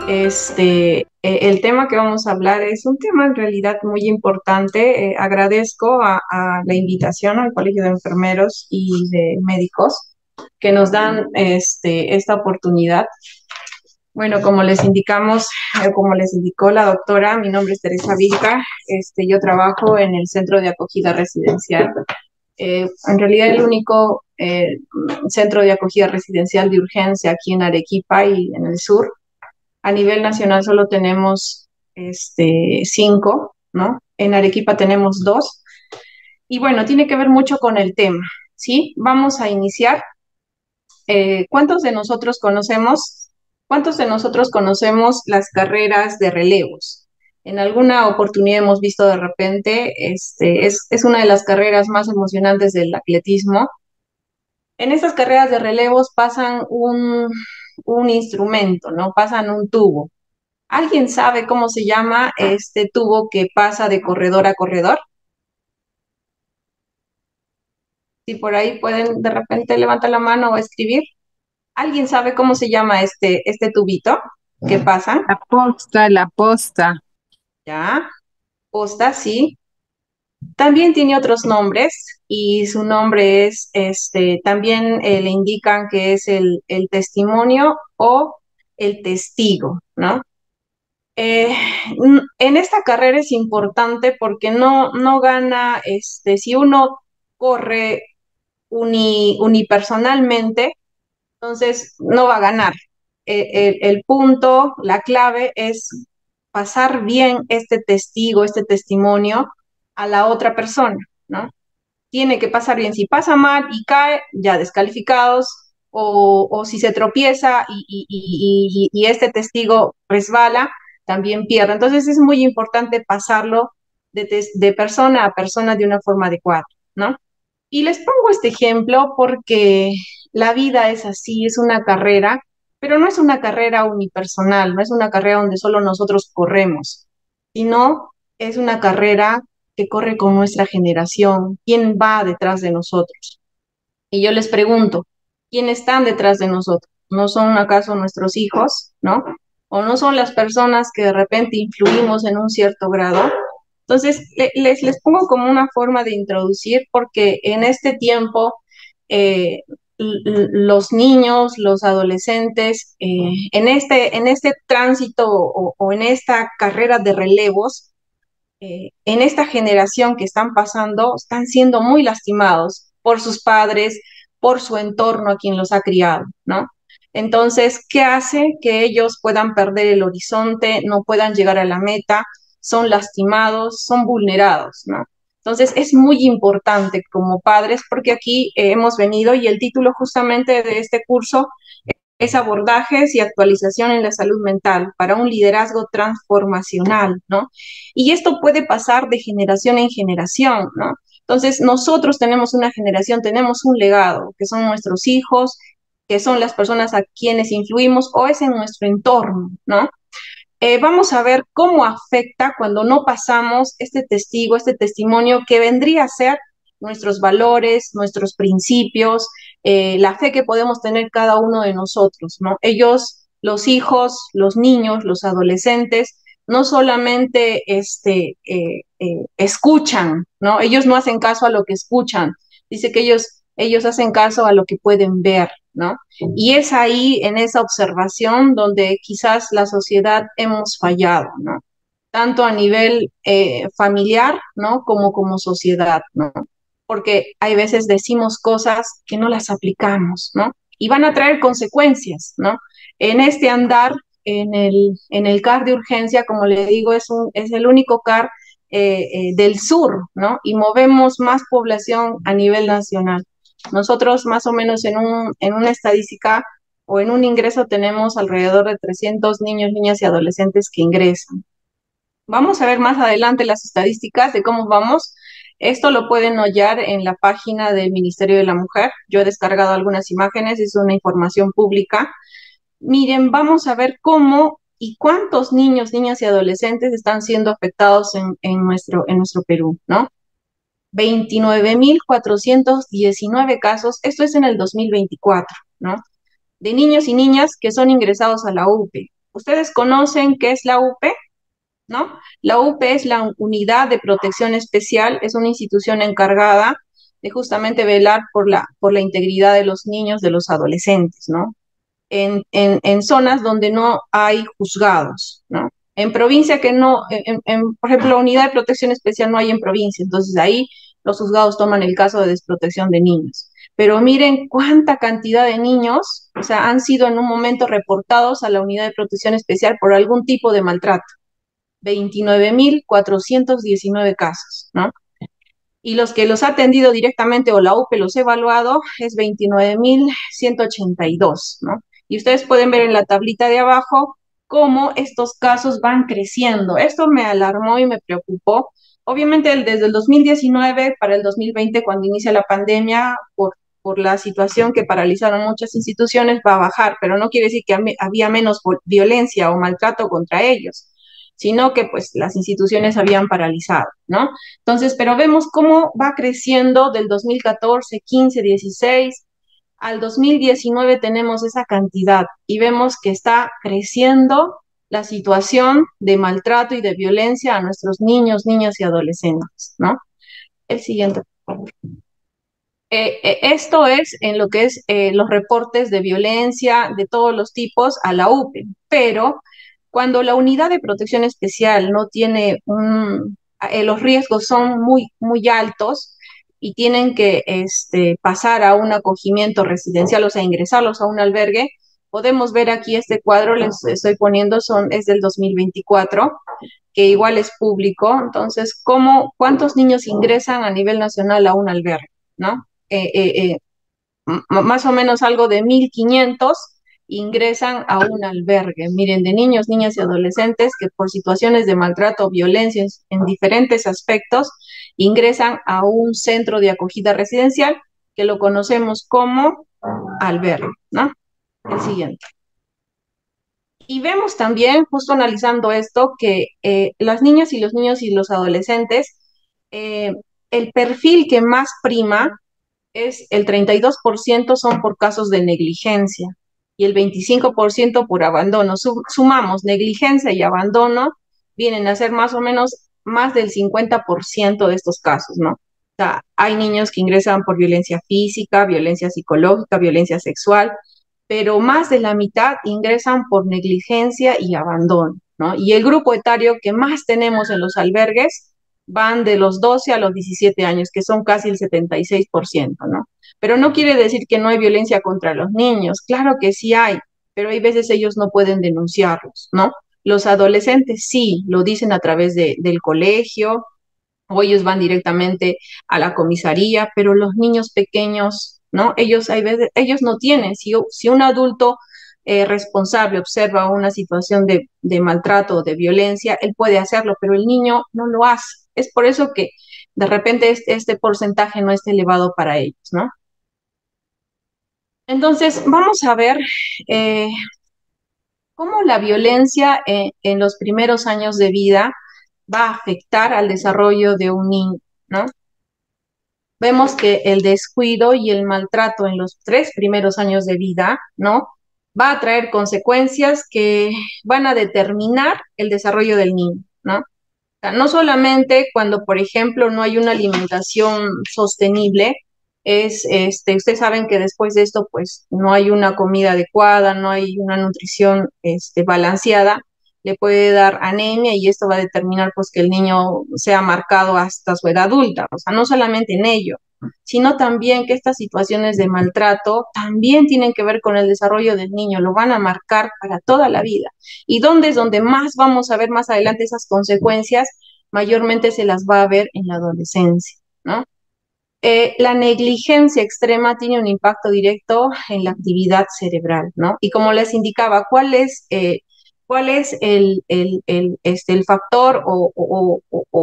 El tema que vamos a hablar es un tema en realidad muy importante. Agradezco a la invitación al Colegio de Enfermeros y de Médicos que nos dan esta oportunidad. Bueno, como les indicamos, como les indicó la doctora, mi nombre es Teresa Vilca. Yo trabajo en el Centro de Acogida Residencial. En realidad el único centro de acogida residencial de urgencia aquí en Arequipa y en el sur. A nivel nacional solo tenemos 5, ¿no? En Arequipa tenemos 2. Y bueno, tiene que ver mucho con el tema, ¿sí? Vamos a iniciar. ¿Cuántos de nosotros conocemos las carreras de relevos? En alguna oportunidad hemos visto de repente, es una de las carreras más emocionantes del atletismo. En estas carreras de relevos pasan un instrumento, ¿no? Pasan un tubo. ¿Alguien sabe cómo se llama este tubo que pasa de corredor a corredor? Si por ahí pueden de repente levantar la mano o escribir. ¿Alguien sabe cómo se llama este tubito que pasa? La posta. Ya, posta, sí. También tiene otros nombres y su nombre es, también le indican que es el testimonio o el testigo, ¿no? Eh, en esta carrera es importante porque no gana, si uno corre unipersonalmente, entonces no va a ganar. El punto, la clave es pasar bien este testigo, este testimonio a la otra persona, ¿no? Tiene que pasar bien. Si pasa mal y cae, ya descalificados, o si se tropieza y este testigo resbala, también pierde. Entonces es muy importante pasarlo de persona a persona de una forma adecuada, ¿no? Y les pongo este ejemplo porque la vida es así, es una carrera, pero no es una carrera unipersonal, no es una carrera donde solo nosotros corremos, sino es una carrera que corre con nuestra generación, quién va detrás de nosotros. Y yo les pregunto, ¿quién están detrás de nosotros? ¿No son acaso nuestros hijos, no? ¿O no son las personas que de repente influimos en un cierto grado? Entonces, les pongo como una forma de introducir, porque en este tiempo eh, los niños, los adolescentes, en este tránsito o en esta carrera de relevos, en esta generación que están pasando, están siendo muy lastimados por sus padres, por su entorno a quien los ha criado, ¿no? Entonces, ¿qué hace que ellos puedan perder el horizonte, no puedan llegar a la meta? Son lastimados, son vulnerados, ¿no? Entonces, es muy importante como padres, porque aquí hemos venido y el título justamente de este curso es abordajes y actualización en la salud mental para un liderazgo transformacional, ¿no? Y esto puede pasar de generación en generación, ¿no? Entonces, nosotros tenemos una generación, tenemos un legado, que son nuestros hijos, que son las personas a quienes influimos o es en nuestro entorno, ¿no? Vamos a ver cómo afecta cuando no pasamos este testigo, este testimonio que vendría a ser nuestros valores, nuestros principios, la fe que podemos tener cada uno de nosotros, ¿no? Ellos, los hijos, los niños, los adolescentes, no solamente escuchan, ¿no? Ellos no hacen caso a lo que escuchan, dice que ellos hacen caso a lo que pueden ver, ¿no? Y es ahí, en esa observación, donde quizás la sociedad hemos fallado, ¿no? Tanto a nivel familiar, ¿no? Como sociedad, ¿no? Porque hay veces decimos cosas que no las aplicamos, ¿no? Y van a traer consecuencias, ¿no? En este andar, en el CAR de urgencia, como le digo, es el único CAR del sur, ¿no? Y movemos más población a nivel nacional. Nosotros más o menos en una estadística o en un ingreso tenemos alrededor de 300 niños, niñas y adolescentes que ingresan. Vamos a ver más adelante las estadísticas de cómo vamos. Esto lo pueden hallar en la página del Ministerio de la Mujer. Yo he descargado algunas imágenes, es una información pública. Miren, vamos a ver cómo y cuántos niños, niñas y adolescentes están siendo afectados en nuestro Perú, ¿no? 29.419 casos, esto es en el 2024, ¿no? De niños y niñas que son ingresados a la UPE. Ustedes conocen qué es la UP, ¿no? La UP es la Unidad de Protección Especial, es una institución encargada de justamente velar por la integridad de los niños, de los adolescentes, ¿no? En zonas donde no hay juzgados, ¿no? En provincia que no, por ejemplo, la unidad de protección especial no hay en provincia, entonces ahí los juzgados toman el caso de desprotección de niños. Pero miren cuánta cantidad de niños, o sea, han sido en un momento reportados a la unidad de protección especial por algún tipo de maltrato. 29.419 casos, ¿no? Y los que los ha atendido directamente o la UPE los ha evaluado es 29.182, ¿no? Y ustedes pueden ver en la tablita de abajo cómo estos casos van creciendo. Esto me alarmó y me preocupó. Obviamente desde el 2019 para el 2020, cuando inicia la pandemia, por la situación que paralizaron muchas instituciones, va a bajar, pero no quiere decir que había menos violencia o maltrato contra ellos, sino que pues las instituciones habían paralizado, ¿no? Entonces, pero vemos cómo va creciendo del 2014, 15, 16, al 2019 tenemos esa cantidad y vemos que está creciendo la situación de maltrato y de violencia a nuestros niños, niñas y adolescentes, ¿no? El siguiente, por favor. Esto es en lo que es los reportes de violencia de todos los tipos a la UPE, pero cuando la unidad de protección especial no tiene los riesgos son muy altos y tienen que pasar a un acogimiento residencial, o sea, ingresarlos a un albergue, podemos ver aquí este cuadro, les estoy poniendo, es del 2024, que igual es público. Entonces, ¿cuántos niños ingresan a nivel nacional a un albergue, ¿no? Más o menos algo de 1.500 ingresan a un albergue. Miren, de niños, niñas y adolescentes que por situaciones de maltrato o violencia en diferentes aspectos ingresan a un centro de acogida residencial que lo conocemos como albergue, ¿no? El siguiente. Y vemos también, justo analizando esto, que las niñas y los niños y los adolescentes, el perfil que más prima es el 32% son por casos de negligencia y el 25% por abandono. Sumamos negligencia y abandono, vienen a ser más o menos más del 50% de estos casos, ¿no? O sea, hay niños que ingresan por violencia física, violencia psicológica, violencia sexual, pero más de la mitad ingresan por negligencia y abandono, ¿no? Y el grupo etario que más tenemos en los albergues van de los 12 a los 17 años, que son casi el 76%, ¿no? Pero no quiere decir que no hay violencia contra los niños, claro que sí hay, pero hay veces ellos no pueden denunciarlos, ¿no? Los adolescentes sí, lo dicen a través del colegio, o ellos van directamente a la comisaría, pero los niños pequeños, ¿no? Ellos, hay veces, ellos no tienen, si un adulto responsable observa una situación de maltrato o de violencia, él puede hacerlo, pero el niño no lo hace. Es por eso que de repente este porcentaje no es elevado para ellos, ¿no? Entonces, vamos a ver eh, cómo la violencia en los primeros años de vida va a afectar al desarrollo de un niño, ¿no? Vemos que el descuido y el maltrato en los 3 primeros años de vida, ¿no? Va a traer consecuencias que van a determinar el desarrollo del niño, ¿no? O sea, no solamente cuando, por ejemplo, no hay una alimentación sostenible, ustedes saben que después de esto, pues, no hay una comida adecuada, no hay una nutrición, balanceada, le puede dar anemia y esto va a determinar, pues, que el niño sea marcado hasta su edad adulta. O sea, no solamente en ello, sino también que estas situaciones de maltrato también tienen que ver con el desarrollo del niño, lo van a marcar para toda la vida. ¿Y dónde es donde más vamos a ver más adelante esas consecuencias? Mayormente se las va a ver en la adolescencia, ¿no? La negligencia extrema tiene un impacto directo en la actividad cerebral, ¿no? Y como les indicaba, cuál es el factor o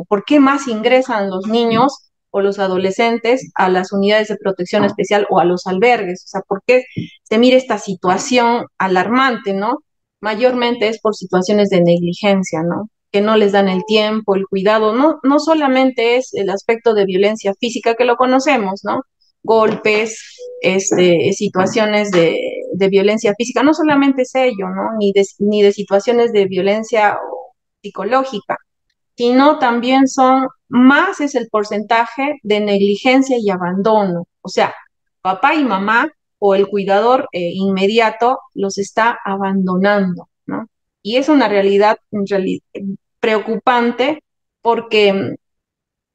por qué más ingresan los niños o los adolescentes a las unidades de protección especial o a los albergues? O sea, ¿por qué se mira esta situación alarmante, ¿no? Mayormente es por situaciones de negligencia, ¿no? Que no les dan el tiempo, el cuidado, no solamente es el aspecto de violencia física que lo conocemos, ¿no? Golpes, situaciones de de violencia física, no solamente es ello, ¿no? Ni de situaciones de violencia psicológica, sino también más es el porcentaje de negligencia y abandono. O sea, papá y mamá o el cuidador inmediato los está abandonando, ¿no? Y es una realidad, preocupante porque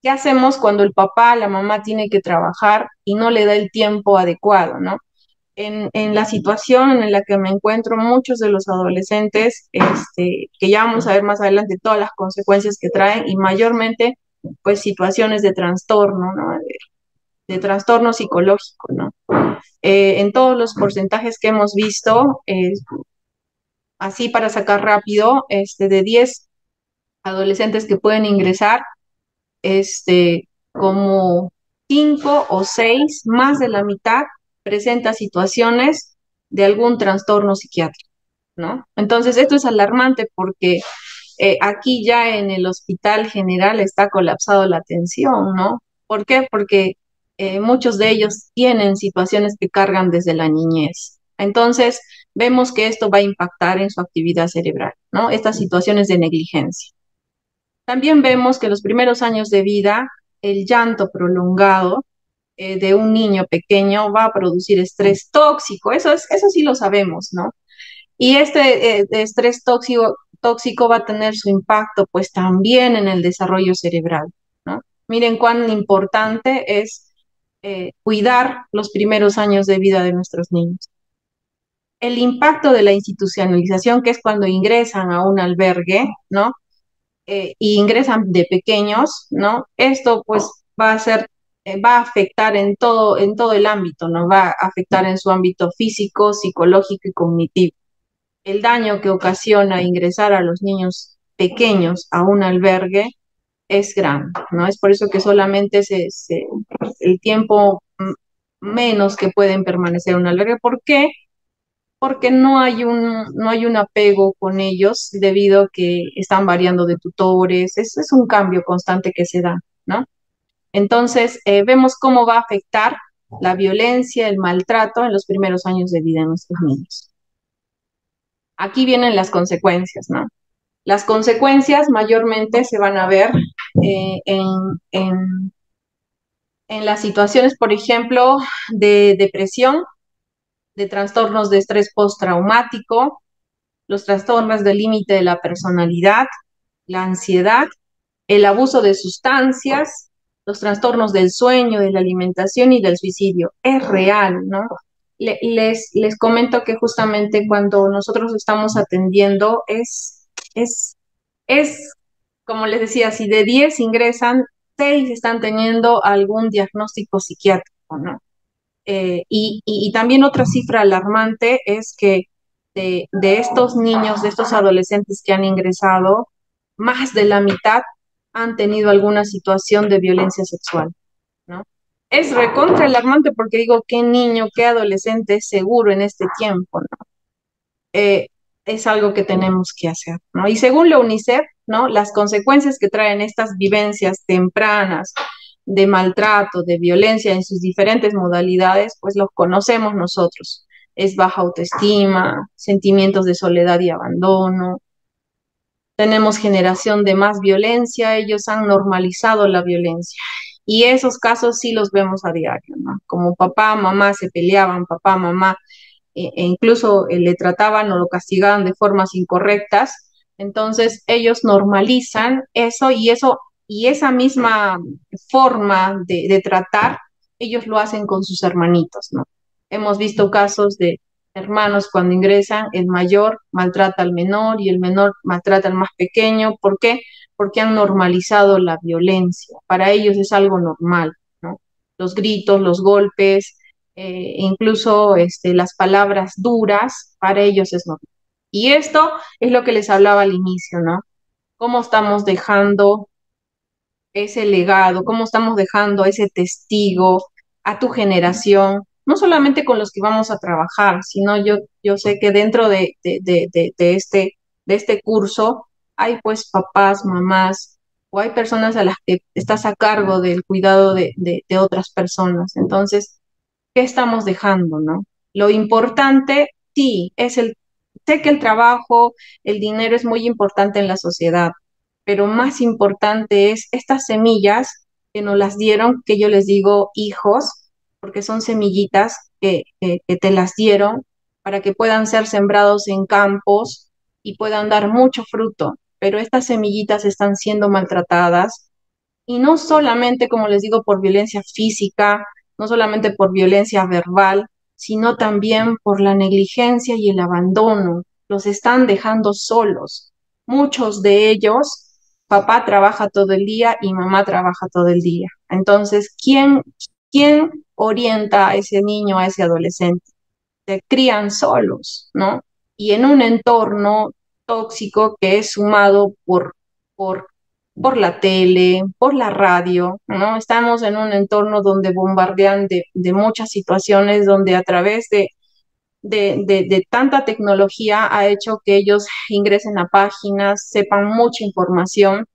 ¿qué hacemos cuando el papá, la mamá tiene que trabajar y no le da el tiempo adecuado, ¿no? En la situación en la que me encuentro, muchos de los adolescentes, que ya vamos a ver más adelante todas las consecuencias que traen y mayormente, pues, situaciones de trastorno, ¿no? De trastorno psicológico, ¿no? En todos los porcentajes que hemos visto, así para sacar rápido, de 10 adolescentes que pueden ingresar, como 5 o 6, más de la mitad, presenta situaciones de algún trastorno psiquiátrico, ¿no? Entonces, esto es alarmante porque aquí ya en el hospital general está colapsado la atención, ¿no? ¿Por qué? Porque muchos de ellos tienen situaciones que cargan desde la niñez. Entonces, vemos que esto va a impactar en su actividad cerebral, ¿no? Estas situaciones de negligencia. También vemos que los primeros años de vida, el llanto prolongado de un niño pequeño va a producir estrés tóxico, eso sí lo sabemos, ¿no? Y este estrés tóxico va a tener su impacto pues también en el desarrollo cerebral, ¿no? Miren cuán importante es cuidar los primeros años de vida de nuestros niños. El impacto de la institucionalización, que es cuando ingresan a un albergue, ¿no? Y ingresan de pequeños, ¿no? Esto pues va a ser, va a afectar en todo el ámbito, ¿no? Va a afectar en su ámbito físico, psicológico y cognitivo. El daño que ocasiona ingresar a los niños pequeños a un albergue es grande, ¿no? Es por eso que solamente el tiempo menos que pueden permanecer en un albergue. ¿Por qué? Porque no hay un apego con ellos debido a que están variando de tutores, es un cambio constante que se da, ¿no? Entonces, vemos cómo va a afectar la violencia, el maltrato en los primeros años de vida de nuestros niños. Aquí vienen las consecuencias, ¿no? Las consecuencias mayormente se van a ver eh, en, en, en las situaciones, por ejemplo, de depresión, de trastornos de estrés postraumático, los trastornos del límite de la personalidad, la ansiedad, el abuso de sustancias, los trastornos del sueño, de la alimentación y del suicidio. Es real, ¿no? Les comento que justamente cuando nosotros estamos atendiendo es, como les decía, si de 10 ingresan, 6 están teniendo algún diagnóstico psiquiátrico, ¿no? Y también otra cifra alarmante es que de estos niños, de estos adolescentes que han ingresado, más de la mitad han tenido alguna situación de violencia sexual, ¿no? Es recontra alarmante porque digo, qué niño, qué adolescente es seguro en este tiempo, ¿no? Es algo que tenemos que hacer, ¿no? Y según la UNICEF, ¿no? Las consecuencias que traen estas vivencias tempranas de maltrato, de violencia en sus diferentes modalidades, pues los conocemos nosotros. Es baja autoestima, sentimientos de soledad y abandono. Tenemos generación de más violencia, ellos han normalizado la violencia. Y esos casos sí los vemos a diario, ¿no? Como papá, mamá se peleaban, papá, mamá incluso le trataban o lo castigaban de formas incorrectas. Entonces ellos normalizan eso y esa misma forma de tratar, ellos lo hacen con sus hermanitos, ¿no? Hemos visto casos de hermanos cuando ingresan, el mayor maltrata al menor y el menor maltrata al más pequeño. ¿Por qué? Porque han normalizado la violencia. Para ellos es algo normal, ¿no? Los gritos, los golpes, incluso las palabras duras, para ellos es normal. Y esto es lo que les hablaba al inicio, ¿no? Cómo estamos dejando ese legado, cómo estamos dejando ese testigo a tu generación, no solamente con los que vamos a trabajar, sino yo sé que dentro de este curso hay pues papás, mamás, o hay personas a las que estás a cargo del cuidado de otras personas. Entonces, ¿qué estamos dejando, no? Lo importante Sí, sé que el trabajo, el dinero es muy importante en la sociedad, pero más importante es estas semillas que nos las dieron, que yo les digo hijos, porque son semillitas que te las dieron para que puedan ser sembrados en campos y puedan dar mucho fruto. Pero estas semillitas están siendo maltratadas y no solamente, como les digo, por violencia física, no solamente por violencia verbal, sino también por la negligencia y el abandono. Los están dejando solos. Muchos de ellos, papá trabaja todo el día y mamá trabaja todo el día. Entonces, ¿quién orienta a ese niño, a ese adolescente? Se crían solos, ¿no? Y en un entorno tóxico que es sumado por, por la tele, por la radio, ¿no? Estamos en un entorno donde bombardean de muchas situaciones, donde a través de tanta tecnología ha hecho que ellos ingresen a páginas, sepan mucha información,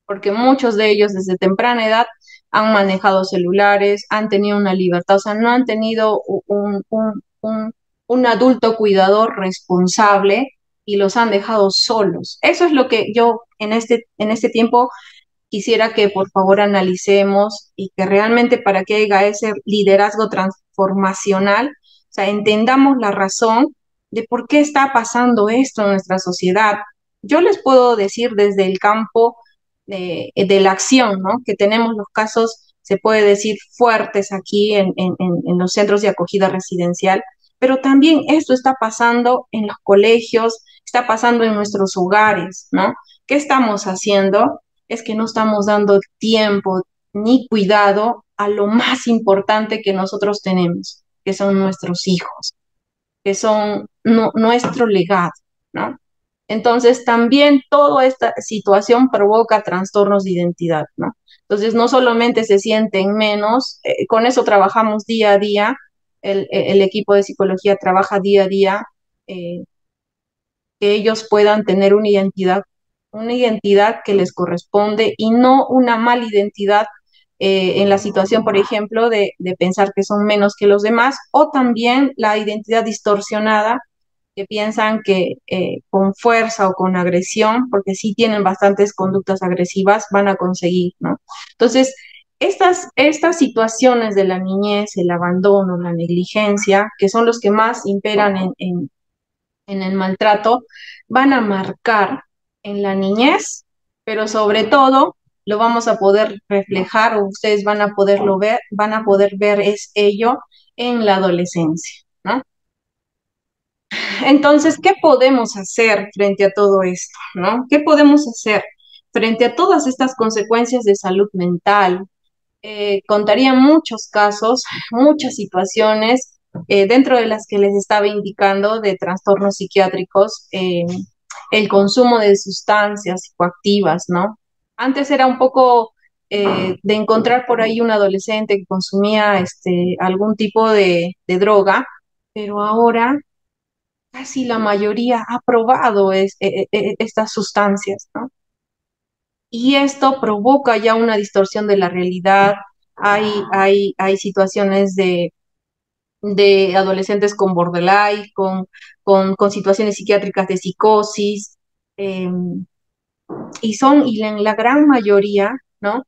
porque muchos de ellos desde temprana edad han manejado celulares, han tenido una libertad, o sea, no han tenido un adulto cuidador responsable y los han dejado solos. Eso es lo que yo en este tiempo quisiera que por favor analicemos y que realmente para que haya ese liderazgo transformacional, o sea, entendamos la razón de por qué está pasando esto en nuestra sociedad. Yo les puedo decir desde el campo de la acción, ¿no? Que tenemos los casos, se puede decir, fuertes aquí en los centros de acogida residencial, pero también esto está pasando en los colegios, está pasando en nuestros hogares, ¿no? ¿Qué estamos haciendo? Es que no estamos dando tiempo ni cuidado a lo más importante que nosotros tenemos, que son nuestros hijos, que son nuestro legado, ¿no? Entonces, también toda esta situación provoca trastornos de identidad, ¿no? Entonces, no solamente se sienten menos, con eso trabajamos día a día, el equipo de psicología trabaja día a día, eh, que ellos puedan tener una identidad que les corresponde y no una mala identidad en la situación, por ejemplo, de pensar que son menos que los demás, o también la identidad distorsionada que piensan que con fuerza o con agresión, porque sí tienen bastantes conductas agresivas, van a conseguir, ¿no? Entonces, estas situaciones de la niñez, el abandono, la negligencia, que son los que más imperan en el maltrato, van a marcar en la niñez, pero sobre todo lo vamos a poder reflejar o ustedes van a poderlo ver, van a poder ver es ello en la adolescencia, ¿no? Entonces, ¿qué podemos hacer frente a todo esto, ¿no? ¿Qué podemos hacer frente a todas estas consecuencias de salud mental? Contaría muchos casos, muchas situaciones dentro de las que les estaba indicando de trastornos psiquiátricos, el consumo de sustancias psicoactivas, ¿no? Antes era un poco de encontrar por ahí un adolescente que consumía algún tipo de droga, pero ahora casi la mayoría ha probado estas sustancias, ¿no? Y esto provoca ya una distorsión de la realidad. Hay situaciones de adolescentes con borderline, con situaciones psiquiátricas de psicosis, eh, y en la gran mayoría, ¿no?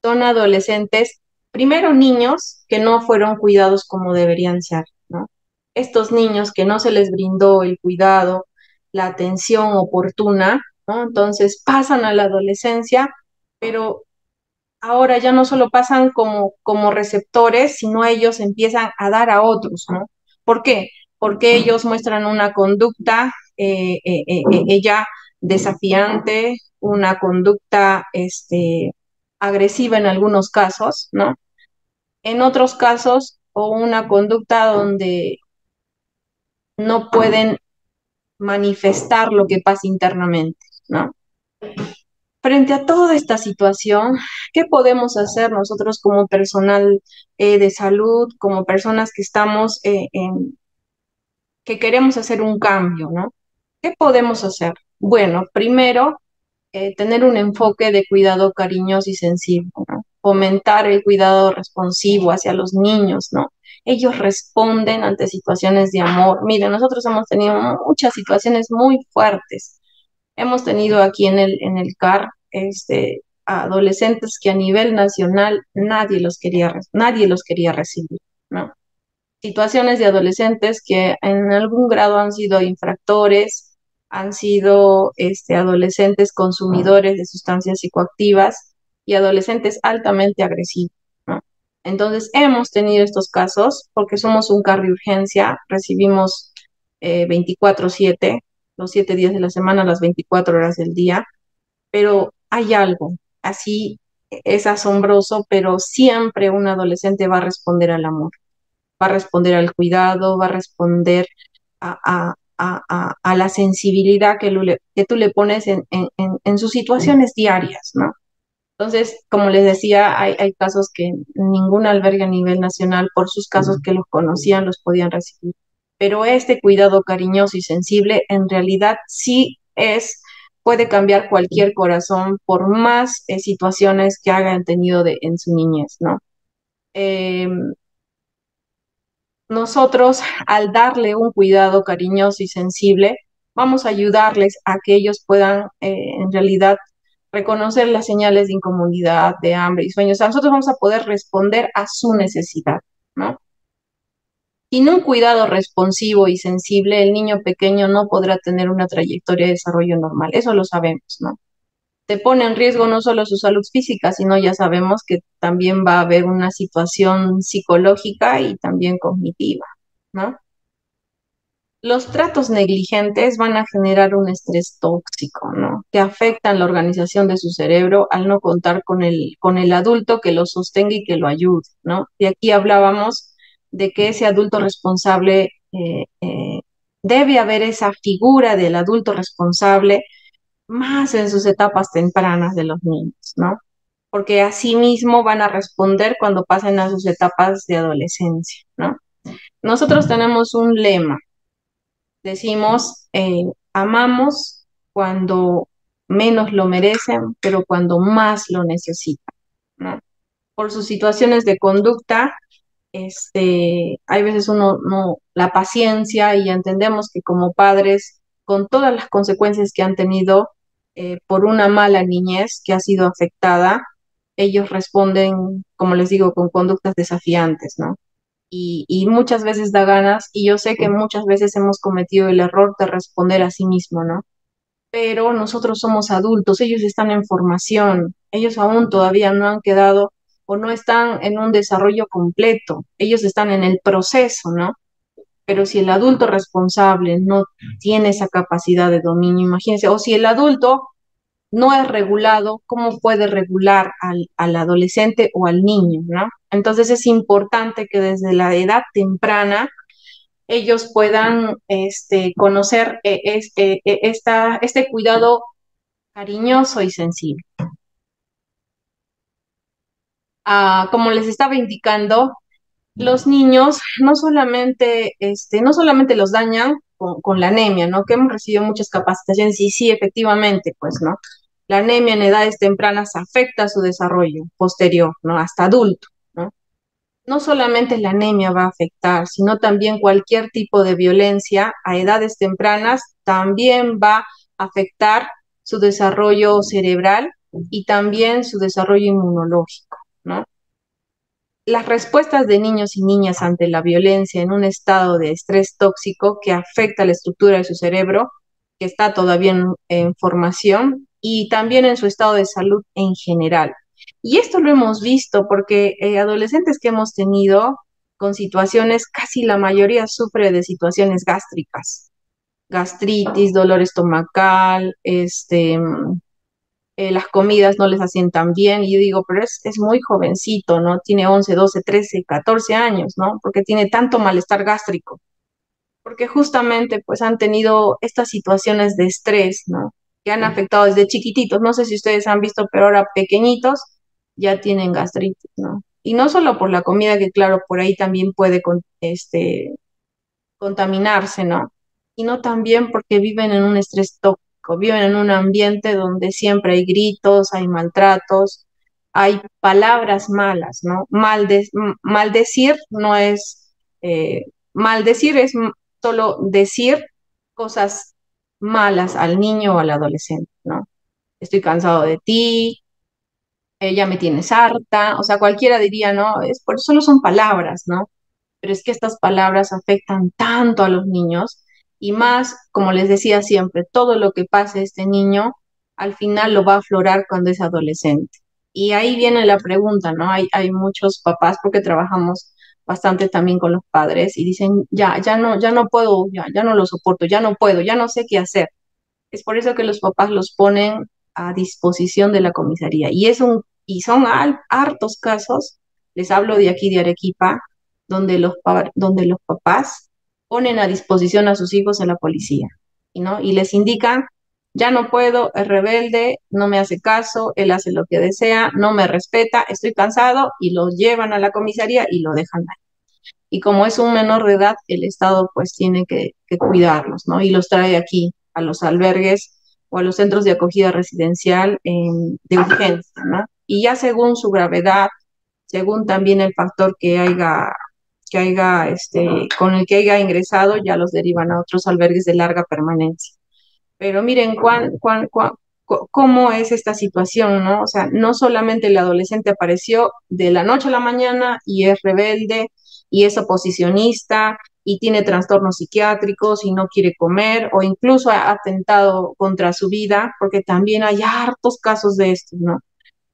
Son adolescentes, primero niños que no fueron cuidados como deberían ser, ¿no? Estos niños que no se les brindó el cuidado, la atención oportuna, ¿no? Entonces pasan a la adolescencia, pero ahora ya no solo pasan como receptores, sino ellos empiezan a dar a otros, ¿no? ¿Por qué? Porque ellos muestran una conducta ella desafiante, una conducta agresiva en algunos casos, ¿no? En otros casos, o una conducta donde no pueden manifestar lo que pasa internamente, ¿no? Frente a toda esta situación, ¿qué podemos hacer nosotros como personal de salud, como personas que estamos que queremos hacer un cambio, ¿no? ¿Qué podemos hacer? Bueno, primero, tener un enfoque de cuidado cariñoso y sensible, ¿no? Fomentar el cuidado responsivo hacia los niños, ¿no? ellos responden ante situaciones de amor. Miren, nosotros hemos tenido muchas situaciones muy fuertes. Hemos tenido aquí en el CAR adolescentes que a nivel nacional nadie los quería recibir, ¿no? Situaciones de adolescentes que en algún grado han sido infractores, han sido adolescentes consumidores de sustancias psicoactivas y adolescentes altamente agresivos, ¿no? Entonces, hemos tenido estos casos porque somos un CAR de urgencia, recibimos 24/7, los 7 días de la semana, las 24 horas del día, pero hay algo, así es asombroso, pero siempre un adolescente va a responder al amor, va a responder al cuidado, va a responder a la sensibilidad que tú le pones en sus situaciones diarias, ¿no? Entonces, como les decía, hay casos que ningún albergue a nivel nacional, por sus casos que los conocían, los podían recibir. Pero este cuidado cariñoso y sensible en realidad sí puede cambiar cualquier corazón por más situaciones que hayan tenido en su niñez, ¿no? Eh, Nosotros, al darle un cuidado cariñoso y sensible, vamos a ayudarles a que ellos puedan, en realidad, reconocer las señales de incomodidad, de hambre y sueño. O sea, nosotros vamos a poder responder a su necesidad, ¿no? Sin un cuidado responsivo y sensible, el niño pequeño no podrá tener una trayectoria de desarrollo normal. Eso lo sabemos, ¿no? Se pone en riesgo no solo su salud física, sino ya sabemos que también va a haber una situación psicológica y también cognitiva, ¿no? Los tratos negligentes van a generar un estrés tóxico, ¿no? Que afectan la organización de su cerebro al no contar con el adulto que lo sostenga y que lo ayude, ¿no? Y aquí hablábamos de que ese adulto responsable, debe haber esa figura del adulto responsable más en sus etapas tempranas de los niños, ¿no? Porque así mismo van a responder cuando pasen a sus etapas de adolescencia, ¿no? Nosotros tenemos un lema. Decimos, amamos cuando menos lo merecen, pero cuando más lo necesitan, ¿no? Por sus situaciones de conducta, hay veces uno no, la paciencia y entendemos que como padres, con todas las consecuencias que han tenido por una mala niñez que ha sido afectada, ellos responden, como les digo, con conductas desafiantes, ¿no? Y muchas veces da ganas, y yo sé que muchas veces hemos cometido el error de responder a sí mismo, ¿no? Pero nosotros somos adultos, ellos están en formación, ellos aún todavía no han quedado o no están en un desarrollo completo, ellos están en el proceso, ¿no? Pero si el adulto responsable no tiene esa capacidad de dominio, imagínense, o si el adulto no es regulado, ¿cómo puede regular al adolescente o al niño, ¿no? Entonces es importante que desde la edad temprana ellos puedan conocer este cuidado cariñoso y sensible. Como les estaba indicando, los niños no solamente los dañan con la anemia, ¿no? Que hemos recibido muchas capacitaciones y sí, efectivamente, pues, ¿no? La anemia en edades tempranas afecta su desarrollo posterior, ¿no? Hasta adulto, ¿no? No solamente la anemia va a afectar, sino también cualquier tipo de violencia a edades tempranas también va a afectar su desarrollo cerebral y también su desarrollo inmunológico, ¿no? Las respuestas de niños y niñas ante la violencia en un estado de estrés tóxico que afecta la estructura de su cerebro, que está todavía en formación, y también en su estado de salud en general. Y esto lo hemos visto porque adolescentes que hemos tenido con situaciones, casi la mayoría sufre de situaciones gástricas, gastritis, dolor estomacal, las comidas no les hacen tan bien, y yo digo, pero es muy jovencito, ¿no? Tiene 11, 12, 13, 14 años, ¿no? Porque tiene tanto malestar gástrico, porque justamente pues han tenido estas situaciones de estrés, ¿no? Que han afectado desde chiquititos, no sé si ustedes han visto, pero ahora pequeñitos ya tienen gastritis, ¿no? Y no solo por la comida, que claro, por ahí también puede contaminarse, ¿no? Sino también porque viven en un estrés tóxico, viven en un ambiente donde siempre hay gritos, hay maltratos, hay palabras malas, ¿no? Maldecir no es Eh, Maldecir es solo decir cosas malas al niño o al adolescente, ¿no? Estoy cansado de ti, ya me tienes harta, o sea, cualquiera diría, ¿no? Solo son palabras, ¿no? Pero es que estas palabras afectan tanto a los niños y más, como les decía siempre, todo lo que pase este niño al final lo va a aflorar cuando es adolescente. Y ahí viene la pregunta, ¿no? Hay muchos papás, porque trabajamos bastante también con los padres y dicen, ya no puedo, ya no lo soporto, ya no puedo, ya no sé qué hacer. Es por eso que los papás los ponen a disposición de la comisaría. Y son hartos casos, les hablo de aquí de Arequipa, donde los papás ponen a disposición a sus hijos a la policía, ¿no? Y les indican, ya no puedo, es rebelde, no me hace caso, él hace lo que desea, no me respeta, estoy cansado, y los llevan a la comisaría y lo dejan ahí. Y como es un menor de edad, el Estado pues tiene que cuidarlos, ¿no? Y los trae aquí a los albergues o a los centros de acogida residencial de urgencia, ¿no? Y ya según su gravedad, según también el factor con el que haya ingresado, ya los derivan a otros albergues de larga permanencia. Pero miren cómo es esta situación, ¿no? O sea, no solamente el adolescente apareció de la noche a la mañana y es rebelde y es oposicionista y tiene trastornos psiquiátricos y no quiere comer o incluso ha atentado contra su vida, porque también hay hartos casos de estos, ¿no?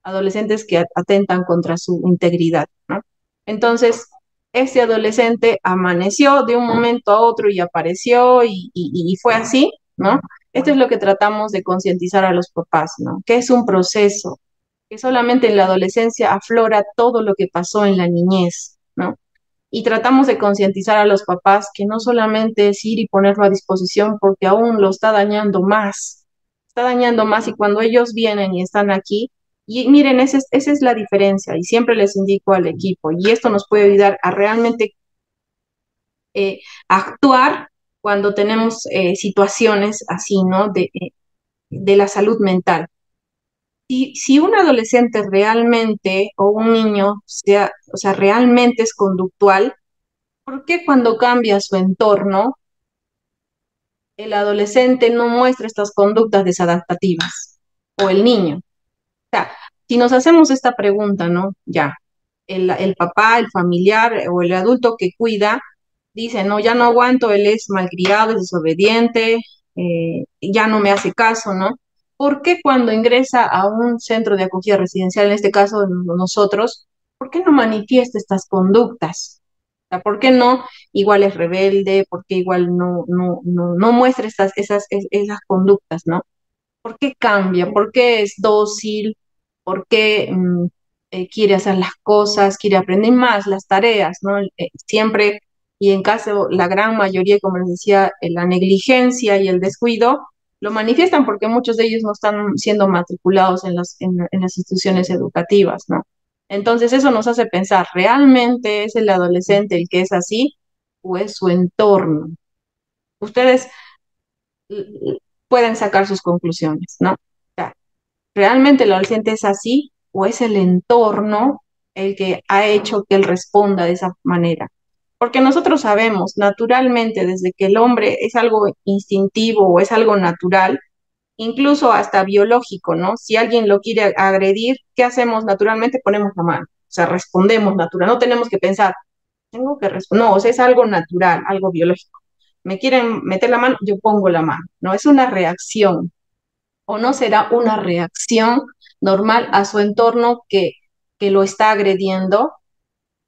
Adolescentes que atentan contra su integridad, ¿no? Entonces, este adolescente amaneció de un momento a otro y apareció y fue así, ¿no? Esto es lo que tratamos de concientizar a los papás, ¿no? Que es un proceso, que solamente en la adolescencia aflora todo lo que pasó en la niñez, ¿no? Y tratamos de concientizar a los papás que no solamente es ir y ponerlo a disposición porque aún lo está dañando más y cuando ellos vienen y están aquí, y miren, esa es la diferencia y siempre les indico al equipo y esto nos puede ayudar a realmente eh, actuar cuando tenemos situaciones así, ¿no? De la salud mental. Si un adolescente realmente o un niño o sea, realmente es conductual, ¿por qué cuando cambia su entorno, el adolescente no muestra estas conductas desadaptativas? O el niño. O sea, si nos hacemos esta pregunta, ¿no? Ya, el papá, el familiar o el adulto que cuida, dice, no, ya no aguanto, él es malcriado, es desobediente, ya no me hace caso, ¿no? ¿Por qué cuando ingresa a un centro de acogida residencial, en este caso nosotros, por qué no manifiesta estas conductas? O sea, ¿por qué no igual es rebelde? ¿Por qué igual no muestra esas conductas, ¿no? ¿Por qué cambia? ¿Por qué es dócil? ¿Por qué quiere hacer las cosas? ¿Quiere aprender más las tareas? ¿No? Siempre, y en caso, la gran mayoría, como les decía, la negligencia y el descuido lo manifiestan porque muchos de ellos no están siendo matriculados en las instituciones educativas, ¿no? Entonces eso nos hace pensar, ¿realmente es el adolescente el que es así o es su entorno? Ustedes pueden sacar sus conclusiones, ¿no? O sea, ¿realmente el adolescente es así o es el entorno el que ha hecho que él responda de esa manera? Porque nosotros sabemos naturalmente desde que el hombre es algo instintivo o es algo natural, incluso hasta biológico, ¿no? Si alguien lo quiere agredir, ¿qué hacemos naturalmente? Ponemos la mano, o sea, respondemos natural, no tenemos que pensar, tengo que responder, no, o sea, es algo natural, algo biológico. Me quieren meter la mano, yo pongo la mano, ¿no? Es una reacción, o no será una reacción normal a su entorno que lo está agrediendo,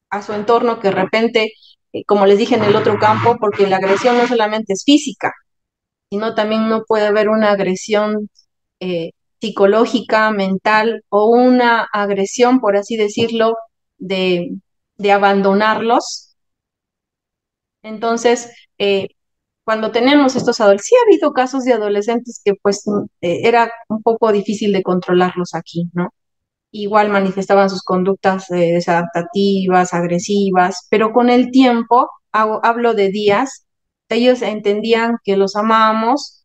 a su entorno que de repente, como les dije en el otro campo, porque la agresión no solamente es física, sino también no puede haber una agresión eh, psicológica, mental o una agresión, por así decirlo, de, de abandonarlos. Entonces, cuando tenemos estos adolescentes, sí ha habido casos de adolescentes que pues era un poco difícil de controlarlos aquí, ¿no? Igual manifestaban sus conductas desadaptativas, agresivas, pero con el tiempo, hablo de días, ellos entendían que los amábamos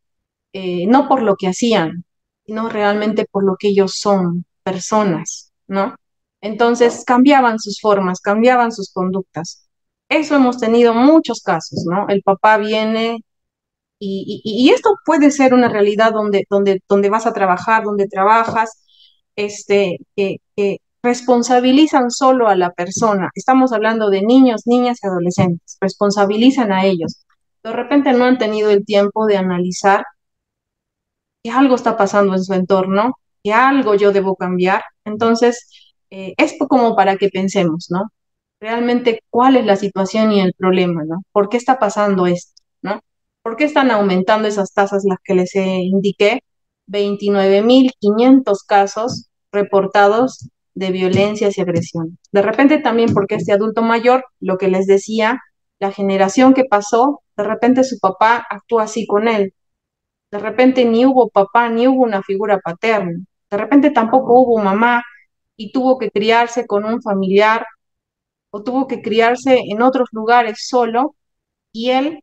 no por lo que hacían, sino realmente por lo que ellos son, personas, ¿no? Entonces cambiaban sus formas, cambiaban sus conductas. Eso hemos tenido muchos casos, ¿no? El papá viene y esto puede ser una realidad donde vas a trabajar, donde trabajas, que responsabilizan solo a la persona. Estamos hablando de niños, niñas y adolescentes, responsabilizan a ellos. De repente no han tenido el tiempo de analizar que algo está pasando en su entorno, que algo yo debo cambiar. Entonces, es como para que pensemos, ¿no? Realmente cuál es la situación y el problema, ¿no? ¿Por qué está pasando esto, ¿no? ¿Por qué están aumentando esas tasas las que les indiqué? 29.500 casos reportados de violencias y agresiones. De repente también porque este adulto mayor, lo que les decía, la generación que pasó, de repente su papá actúa así con él, de repente ni hubo papá, ni hubo una figura paterna. De repente tampoco hubo mamá y tuvo que criarse con un familiar o tuvo que criarse en otros lugares solo y él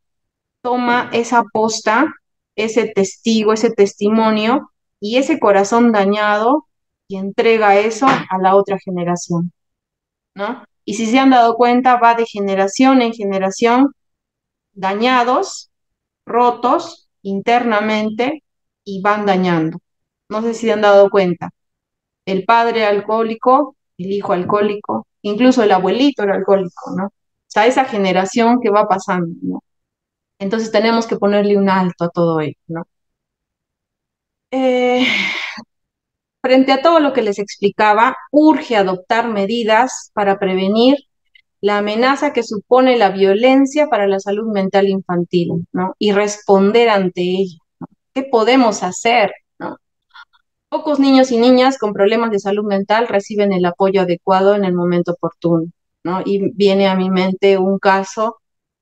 toma esa posta, ese testigo, ese testimonio y ese corazón dañado y entrega eso a la otra generación, ¿no? Y si se han dado cuenta, va de generación en generación dañados, rotos internamente y van dañando. No sé si se han dado cuenta. El padre alcohólico, el hijo alcohólico, incluso el abuelito era alcohólico, ¿no? O sea, esa generación que va pasando, ¿no? Entonces tenemos que ponerle un alto a todo ello, ¿no? Eh, Frente a todo lo que les explicaba, urge adoptar medidas para prevenir la amenaza que supone la violencia para la salud mental infantil, ¿no? Y responder ante ella. ¿Qué podemos hacer, ¿no? Pocos niños y niñas con problemas de salud mental reciben el apoyo adecuado en el momento oportuno, ¿no? Y viene a mi mente un caso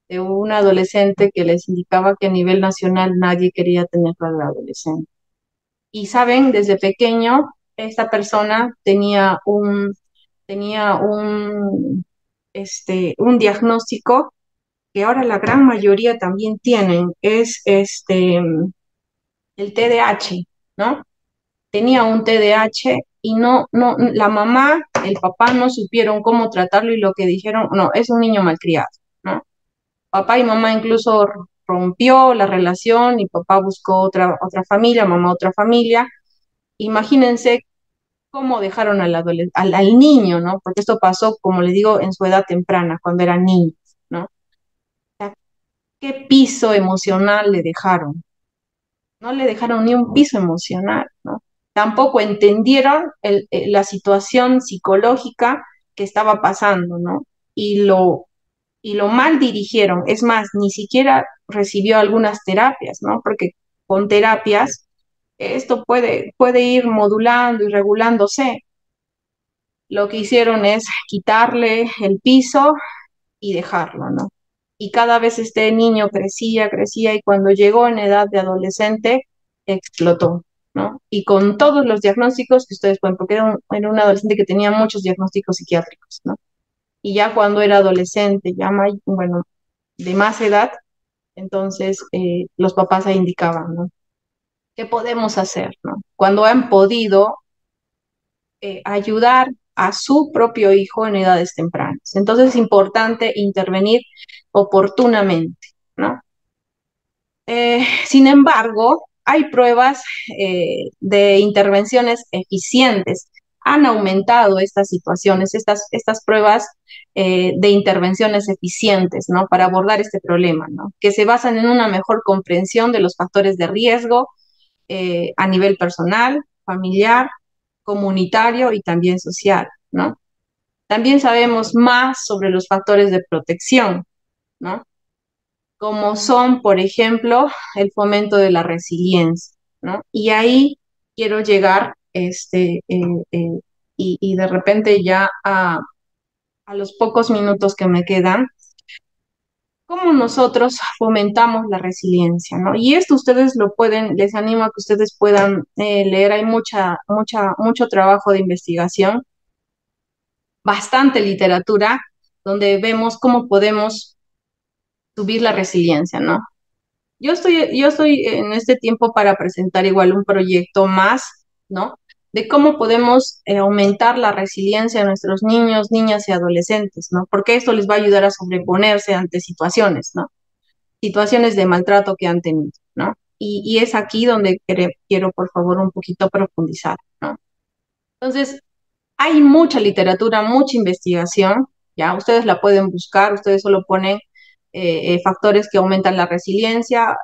de un adolescente que les indicaba que a nivel nacional nadie quería tenerlo al adolescente. Y saben, desde pequeño, esta persona tenía un diagnóstico que ahora la gran mayoría también tienen, es el TDAH, ¿no? Tenía un TDAH y la mamá, el papá no supieron cómo tratarlo y lo que dijeron, no, es un niño malcriado, ¿no? Papá y mamá incluso rompió la relación y papá buscó otra familia, mamá otra familia. Imagínense cómo dejaron al niño, ¿no? Porque esto pasó, como le digo, en su edad temprana, cuando era niño, ¿no? O sea, ¿qué piso emocional le dejaron? No le dejaron ni un piso emocional, ¿no? Tampoco entendieron la situación psicológica que estaba pasando, ¿no? Y lo mal dirigieron. Es más, ni siquiera recibió algunas terapias, ¿no? Porque con terapias esto puede ir modulando y regulándose. Lo que hicieron es quitarle el piso y dejarlo, ¿no? Y cada vez este niño crecía, crecía y cuando llegó en edad de adolescente, explotó, ¿no? Y con todos los diagnósticos que ustedes pueden, porque era un adolescente que tenía muchos diagnósticos psiquiátricos, ¿no? Y ya cuando era adolescente, bueno, de más edad, entonces los papás ahí indicaban, ¿no? ¿Qué podemos hacer, ¿no? Cuando han podido ayudar a su propio hijo en edades tempranas. Entonces es importante intervenir oportunamente, ¿no? Sin embargo, hay pruebas de intervenciones eficientes. Han aumentado estas situaciones, estas pruebas de intervenciones eficientes, ¿no? Para abordar este problema, ¿no? Que se basan en una mejor comprensión de los factores de riesgo a nivel personal, familiar, comunitario y también social, ¿no? También sabemos más sobre los factores de protección, ¿no? Como son, por ejemplo, el fomento de la resiliencia, ¿no? Y ahí quiero llegar, y de repente ya a los pocos minutos que me quedan, cómo nosotros fomentamos la resiliencia, ¿no? Y esto ustedes lo pueden, les animo a que ustedes puedan leer, hay mucho trabajo de investigación, bastante literatura, donde vemos cómo podemos subir la resiliencia, ¿no? Yo estoy en este tiempo para presentar igual un proyecto más, ¿no? de cómo podemos aumentar la resiliencia de nuestros niños, niñas y adolescentes, ¿no? Porque esto les va a ayudar a sobreponerse ante situaciones, ¿no? Situaciones de maltrato que han tenido, ¿no? Y es aquí donde quiero, por favor, un poquito profundizar, ¿no? Entonces, hay mucha literatura, mucha investigación, ¿ya? Ustedes la pueden buscar, ustedes solo ponen factores que aumentan la resiliencia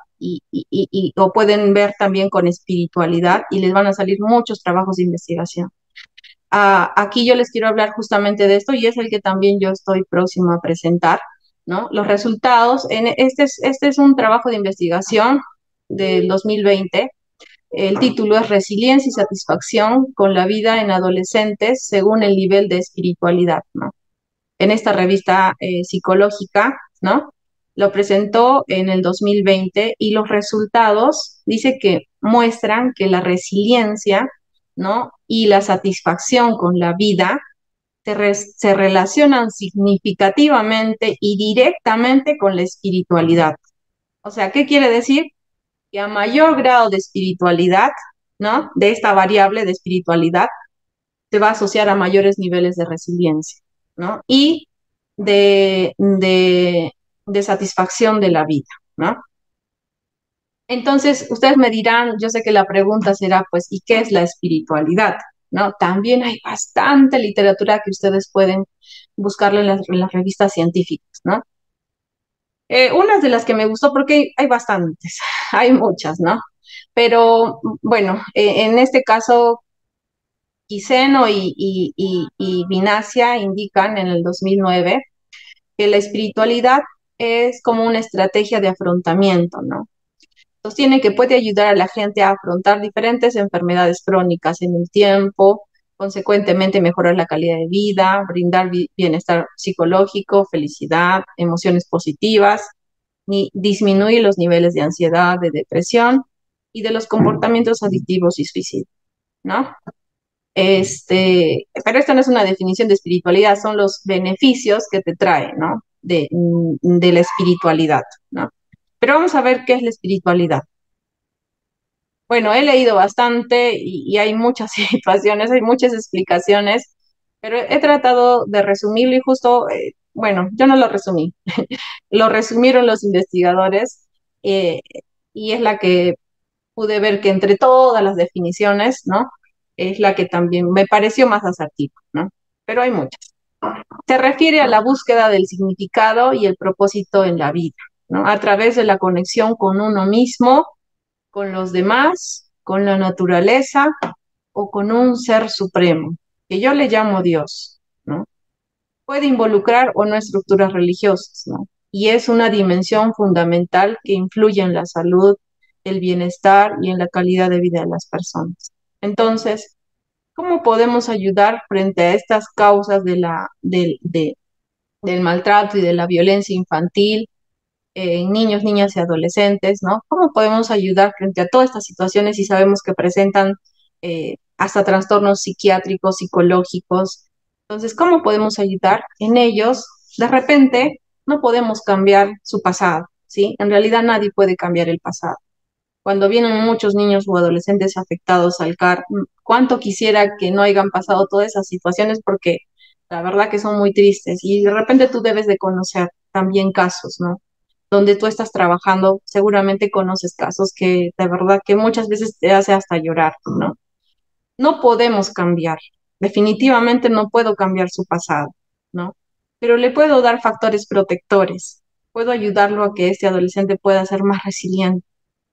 o pueden ver también con espiritualidad y les van a salir muchos trabajos de investigación. Aquí yo les quiero hablar justamente de esto y es el que también yo estoy próximo a presentar, ¿no? Los resultados, este es un trabajo de investigación del 2020. El título es Resiliencia y satisfacción con la vida en adolescentes según el nivel de espiritualidad, ¿no? En esta revista psicológica, ¿no? Lo presentó en el 2020 y los resultados dice que muestran que la resiliencia, ¿no? Y la satisfacción con la vida se relacionan significativamente y directamente con la espiritualidad. O sea, ¿qué quiere decir? Que a mayor grado de espiritualidad, ¿no? De esta variable de espiritualidad, se va a asociar a mayores niveles de resiliencia, ¿no? Y de satisfacción de la vida, ¿no? Entonces, ustedes me dirán, yo sé que la pregunta será, pues, ¿y qué es la espiritualidad? ¿No? También hay bastante literatura que ustedes pueden buscarla en las revistas científicas, ¿no? Unas de las que me gustó, porque hay bastantes, hay muchas, ¿no? Pero bueno, en este caso, Quiseno y Vinacia indican en el 2009 que la espiritualidad es como una estrategia de afrontamiento, ¿no? Sostiene que puede ayudar a la gente a afrontar diferentes enfermedades crónicas en el tiempo, consecuentemente mejorar la calidad de vida, brindar bienestar psicológico, felicidad, emociones positivas, ni disminuir los niveles de ansiedad, de depresión y de los comportamientos adictivos y suicidios, ¿no? Pero esta no es una definición de espiritualidad, son los beneficios que te trae, ¿no? De la espiritualidad, ¿no? Pero vamos a ver qué es la espiritualidad. Bueno, he leído bastante y hay muchas situaciones, hay muchas explicaciones, pero he tratado de resumirlo y justo, bueno, yo no lo resumí, lo resumieron los investigadores eh, y es la que pude ver que entre todas las definiciones, ¿no? Es la que también me pareció más asertiva, ¿no? Pero hay muchas. Se refiere a la búsqueda del significado y el propósito en la vida, ¿no? A través de la conexión con uno mismo, con los demás, con la naturaleza o con un ser supremo, que yo le llamo Dios, ¿no? Puede involucrar o no estructuras religiosas, ¿no? Y es una dimensión fundamental que influye en la salud, el bienestar y en la calidad de vida de las personas. Entonces, ¿cómo podemos ayudar frente a estas causas del maltrato y de la violencia infantil en niños, niñas y adolescentes, ¿no? ¿Cómo podemos ayudar frente a todas estas situaciones si sabemos que presentan hasta trastornos psiquiátricos, psicológicos? Entonces, ¿cómo podemos ayudar en ellos? De repente, no podemos cambiar su pasado, ¿sí? En realidad nadie puede cambiar el pasado. Cuando vienen muchos niños o adolescentes afectados al CAR, cuánto quisiera que no hayan pasado todas esas situaciones porque la verdad que son muy tristes y de repente tú debes de conocer también casos, ¿no? Donde tú estás trabajando, seguramente conoces casos que de verdad que muchas veces te hace hasta llorar, ¿no? No podemos cambiar, definitivamente no puedo cambiar su pasado, ¿no? Pero le puedo dar factores protectores, puedo ayudarlo a que este adolescente pueda ser más resiliente,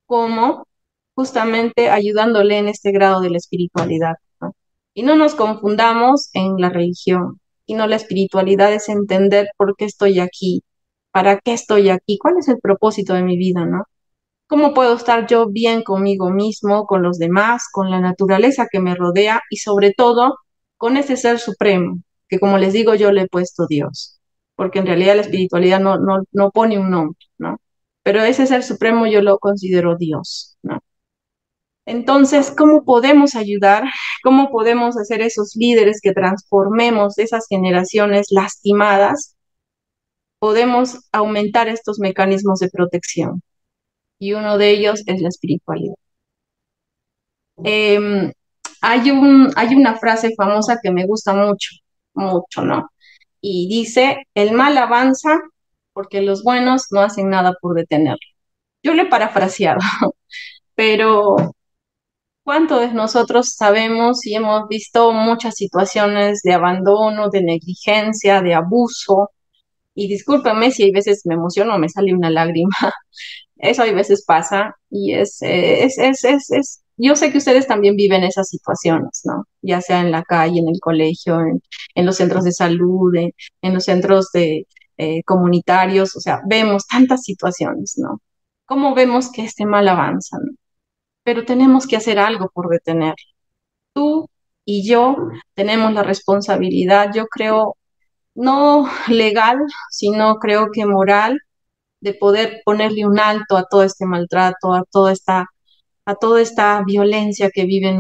como justamente ayudándole en este grado de la espiritualidad, ¿no? Y no nos confundamos en la religión, sino la espiritualidad es entender por qué estoy aquí, para qué estoy aquí, cuál es el propósito de mi vida, ¿no? ¿Cómo puedo estar yo bien conmigo mismo, con los demás, con la naturaleza que me rodea y sobre todo con ese ser supremo, que como les digo yo le he puesto Dios, porque en realidad la espiritualidad no pone un nombre, ¿no? Pero ese ser supremo yo lo considero Dios, ¿no? Entonces, ¿cómo podemos ayudar? ¿Cómo podemos hacer esos líderes que transformemos esas generaciones lastimadas? Podemos aumentar estos mecanismos de protección y uno de ellos es la espiritualidad. Eh, Hay una frase famosa que me gusta mucho, mucho, ¿no? Y dice, el mal avanza porque los buenos no hacen nada por detenerlo. Yo lo he parafraseado, pero ¿cuántos de nosotros sabemos y hemos visto muchas situaciones de abandono, de negligencia, de abuso? Y discúlpenme si hay veces me emociono o me sale una lágrima. Eso hay veces pasa y yo sé que ustedes también viven esas situaciones, ¿no? Ya sea en la calle, en el colegio, en los centros de salud, en los centros comunitarios, o sea, vemos tantas situaciones, ¿no? ¿Cómo vemos que este mal avanza, ¿no? Pero tenemos que hacer algo por detenerlo. Tú y yo tenemos la responsabilidad, yo creo, no legal, sino creo que moral, de poder ponerle un alto a todo este maltrato, a toda esta violencia que vive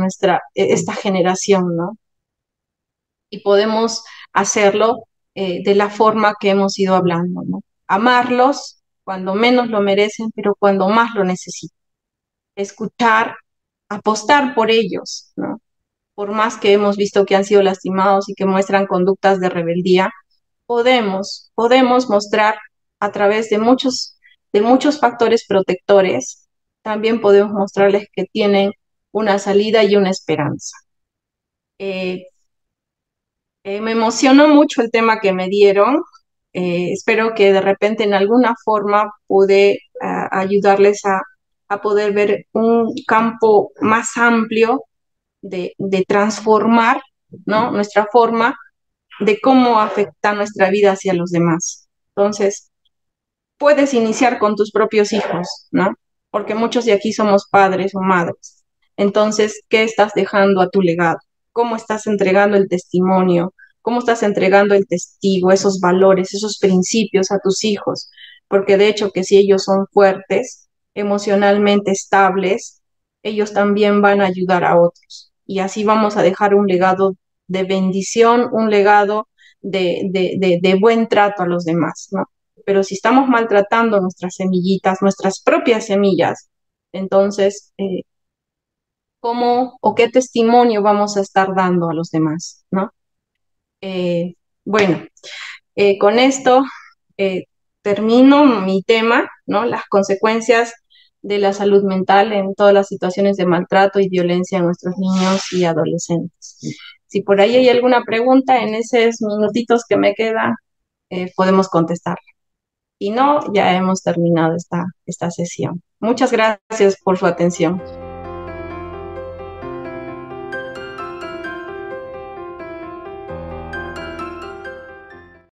esta generación, ¿no? Y podemos hacerlo de la forma que hemos ido hablando, ¿no? Amarlos cuando menos lo merecen, pero cuando más lo necesitan. Escuchar, apostar por ellos, ¿no? Por más que hemos visto que han sido lastimados y que muestran conductas de rebeldía, podemos mostrar a través de muchos factores protectores, también podemos mostrarles que tienen una salida y una esperanza. Eh, Me emocionó mucho el tema que me dieron. Espero que de repente en alguna forma pude ayudarles a poder ver un campo más amplio de transformar, ¿no? Nuestra forma de cómo afecta nuestra vida hacia los demás. Entonces, puedes iniciar con tus propios hijos, ¿no? Porque muchos de aquí somos padres o madres. Entonces, ¿qué estás dejando a tu legado? ¿Cómo estás entregando el testimonio? ¿Cómo estás entregando el testigo, esos valores, esos principios a tus hijos? Porque de hecho que si ellos son fuertes, emocionalmente estables, ellos también van a ayudar a otros. Y así vamos a dejar un legado de bendición, un legado de buen trato a los demás, ¿no? Pero si estamos maltratando nuestras semillitas, nuestras propias semillas, entonces, ¿cómo o qué testimonio vamos a estar dando a los demás, ¿no? Eh, bueno, con esto eh, termino mi tema, ¿no? Las consecuencias de la salud mental en todas las situaciones de maltrato y violencia en nuestros niños y adolescentes. Si por ahí hay alguna pregunta en esos minutitos que me quedan, podemos contestar. Si no, ya hemos terminado esta sesión. Muchas gracias por su atención.